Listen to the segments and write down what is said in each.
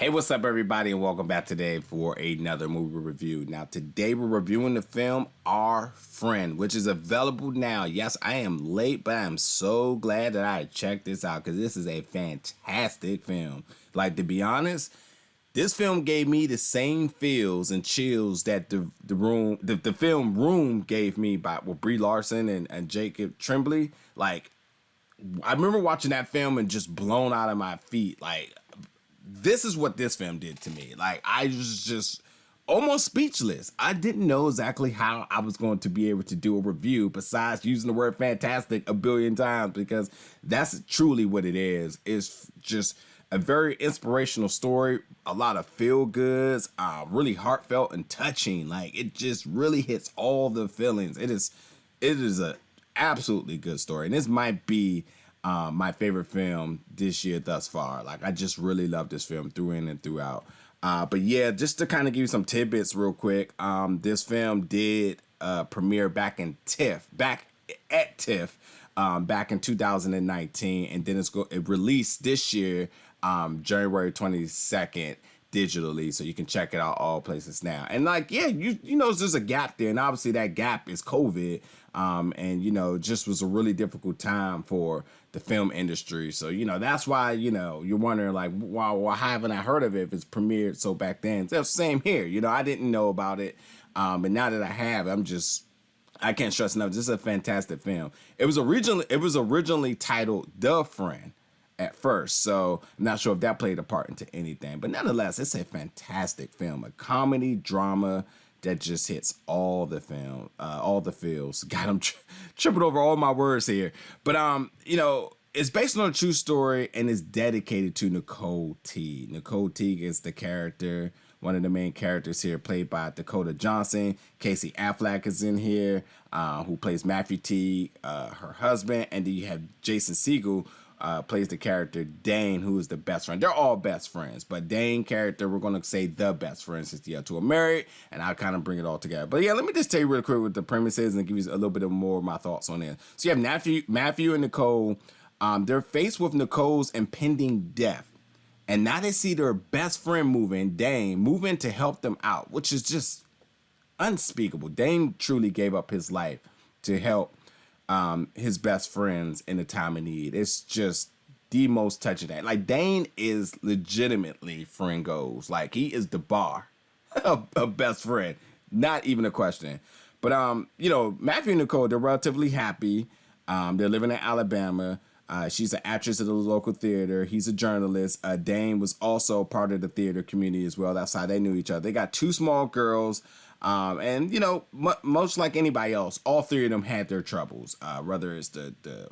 Hey, what's up, everybody, and welcome back today for another movie review. Now, today we're reviewing the film Our Friend, which is available now. Yes, I am late, but I'm so glad that I checked this out because this is a fantastic film. Like, to be honest, this film gave me the same feels and chills that the film Room gave me with Brie Larson and Jacob Tremblay. Like, I remember watching that film and just blown out of my feet. Like, this is what this film did to me. Like, I was just almost speechless. I didn't know exactly how I was going to be able to do a review besides using the word fantastic a billion times, because that's truly what it is. It's just a very inspirational story, a lot of feel goods, really heartfelt and touching. Like, it just really hits all the feelings. It is a absolutely good story, and this might be my favorite film this year thus far. Like, I just really love this film through in and throughout. But yeah, just to kind of give you some tidbits real quick, this film did premiere back at TIFF, back in 2019, and then it released this year, January 22nd, digitally, so you can check it out all places now. And like, yeah, you know, there's a gap there, and obviously that gap is COVID, and you know, just was a really difficult time for the film industry. So, you know, that's why, you know, you're wondering like, why haven't I heard of it if it's premiered so back then? It's the same here. You know, I didn't know about it, but now that I have, I can't stress enough. This is a fantastic film. It was originally titled The Friend at first, so I'm not sure if that played a part into anything, but nonetheless, it's a fantastic film, a comedy drama that just hits all the feels. God, I'm tripping over all my words here, but you know, it's based on a true story and is dedicated to Nicole Teague. Nicole Teague is the character, one of the main characters here, played by Dakota Johnson. Casey Affleck is in here, who plays Matthew Teague, her husband, and then you have Jason Segel, plays the character Dane, who is the best friend. They're all best friends, but Dane character, we're going to say the best friend, since the other two are married, and I'll kind of bring it all together. But yeah, let me just tell you real quick what the premise is and give you a little bit more of my thoughts on it. So you have Matthew and Nicole. They're faced with Nicole's impending death, and now they see their best friend Dane move in to help them out, which is just unspeakable. Dane truly gave up his life to help his best friends in a time of need. It's just the most touching thing. Like, Dane is legitimately friend goals. Like, he is the bar of best friend. Not even a question. But you know, Matthew and Nicole, they're relatively happy. They're living in Alabama. She's an actress at the local theater. He's a journalist. Dane was also part of the theater community as well. That's how they knew each other. They got two small girls. And you know, most like anybody else, all three of them had their troubles. Whether it's the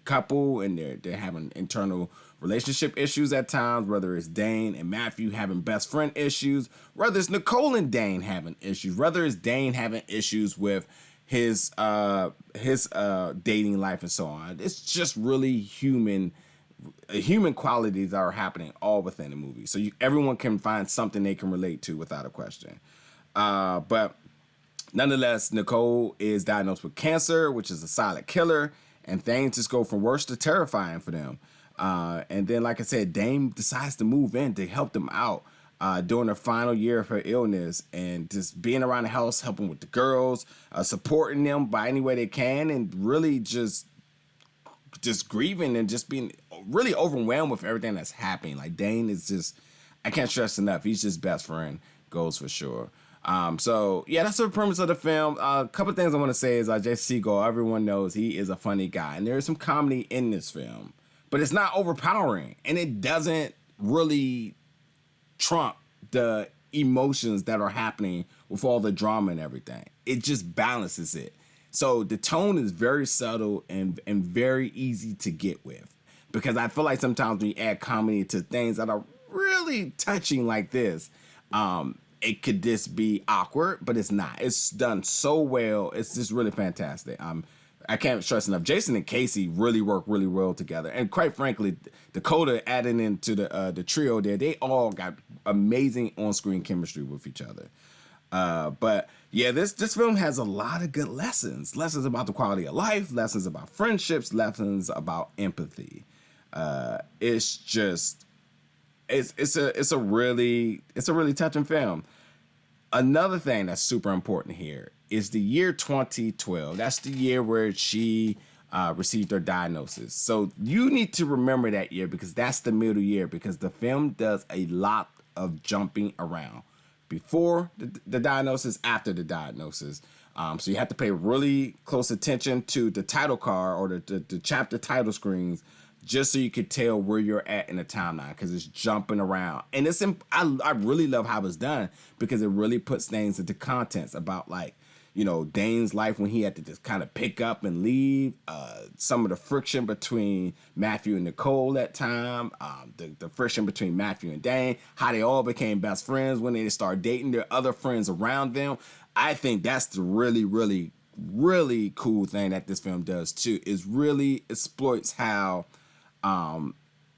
couple and they're having internal relationship issues at times, whether it's Dane and Matthew having best friend issues, whether it's Nicole and Dane having issues, whether it's Dane having issues with his dating life and so on. It's just really human qualities that are happening all within the movie. So everyone can find something they can relate to without a question. But nonetheless, Nicole is diagnosed with cancer, which is a silent killer, and things just go from worse to terrifying for them. And then, like I said, Dane decides to move in to help them out during the final year of her illness, and just being around the house, helping with the girls, supporting them by any way they can, and really just grieving and just being really overwhelmed with everything that's happening. Like, Dane is just, I can't stress enough, he's just best friend goes for sure. So yeah, that's the premise of the film. A couple things I want to say is Jason Segel, everyone knows he is a funny guy, and there is some comedy in this film, but it's not overpowering, and it doesn't really trump the emotions that are happening with all the drama and everything. It just balances it. So the tone is very subtle and very easy to get with, because I feel like sometimes when you add comedy to things that are really touching like this, it could just be awkward, but it's not. It's done so well. It's just really fantastic. I can't stress enough. Jason and Casey really work really well together, and quite frankly, Dakota adding into the trio there, they all got amazing on-screen chemistry with each other. But yeah, this film has a lot of good lessons about the quality of life, lessons about friendships, lessons about empathy. It's it's a really touching film. Another thing that's super important here is the year 2012. That's the year where she received her diagnosis. So you need to remember that year because that's the middle year, because the film does a lot of jumping around before the diagnosis, after the diagnosis. So you have to pay really close attention to the title card or the chapter title screens, just so you could tell where you're at in the timeline, because it's jumping around. And I really love how it's done, because it really puts things into context about, like, you know, Dane's life when he had to just kind of pick up and leave, some of the friction between Matthew and Nicole that time, the friction between Matthew and Dane, how they all became best friends when they started dating their other friends around them. I think that's the really, really, really cool thing that this film does too, is really exploits how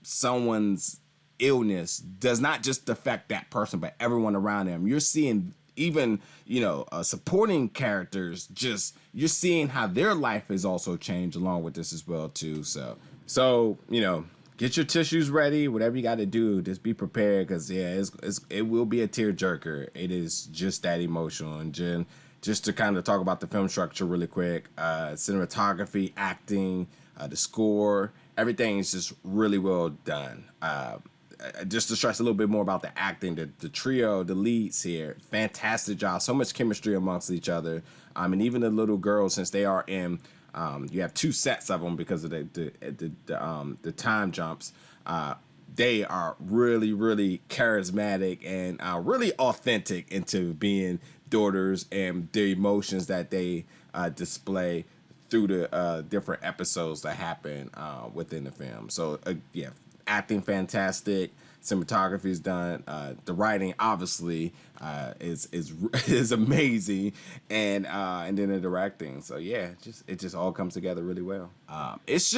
someone's illness does not just affect that person, but everyone around them. You're seeing even, you know, supporting characters, just, you're seeing how their life has also changed along with this as well too. So, you know, get your tissues ready, whatever you got to do, just be prepared, because yeah, it will be a tearjerker. It is just that emotional. And just to kind of talk about the film structure really quick, cinematography, acting, the score, everything is just really well done. Just to stress a little bit more about the acting, the trio, the leads here, fantastic job. So much chemistry amongst each other. And even the little girls, since they are in, you have two sets of them because of the time jumps. They are really, really charismatic and really authentic into being daughters, and the emotions that they display through the different episodes that happen within the film. So yeah, acting fantastic, cinematography is done, the writing obviously is amazing, and then the directing. So yeah, it just all comes together really well. It's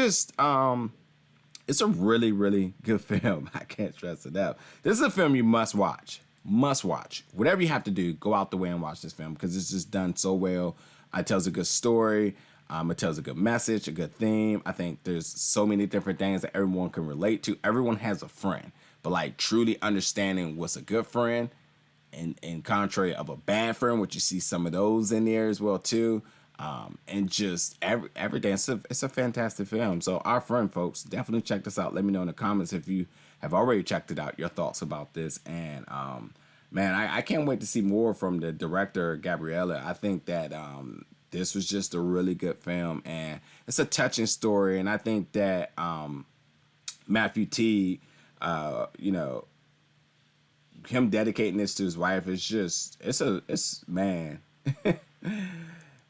a really, really good film. I can't stress it enough. This is a film you must watch. Must watch. Whatever you have to do, go out the way and watch this film, because it's just done so well. It tells a good story. It tells a good message, a good theme. I think there's so many different things that everyone can relate to. Everyone has a friend, but like truly understanding what's a good friend, and contrary of a bad friend, which you see some of those in there as well too. And just everything. It's a fantastic film. So our friend, folks, definitely check this out. Let me know in the comments if you have already checked it out, your thoughts about this. And man, I can't wait to see more from the director, Gabriela. I think that this was just a really good film, and it's a touching story. And I think that Matthew Teague, you know, him dedicating this to his wife is just, it's man.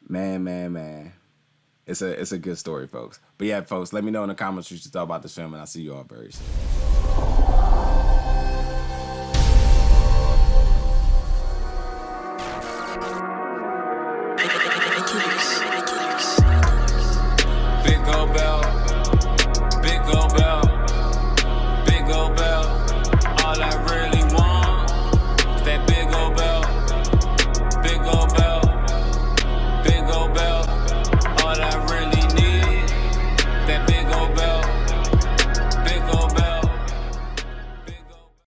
Man. It's a good story, folks. But yeah, folks, let me know in the comments what you thought about this film, and I'll see you all very soon.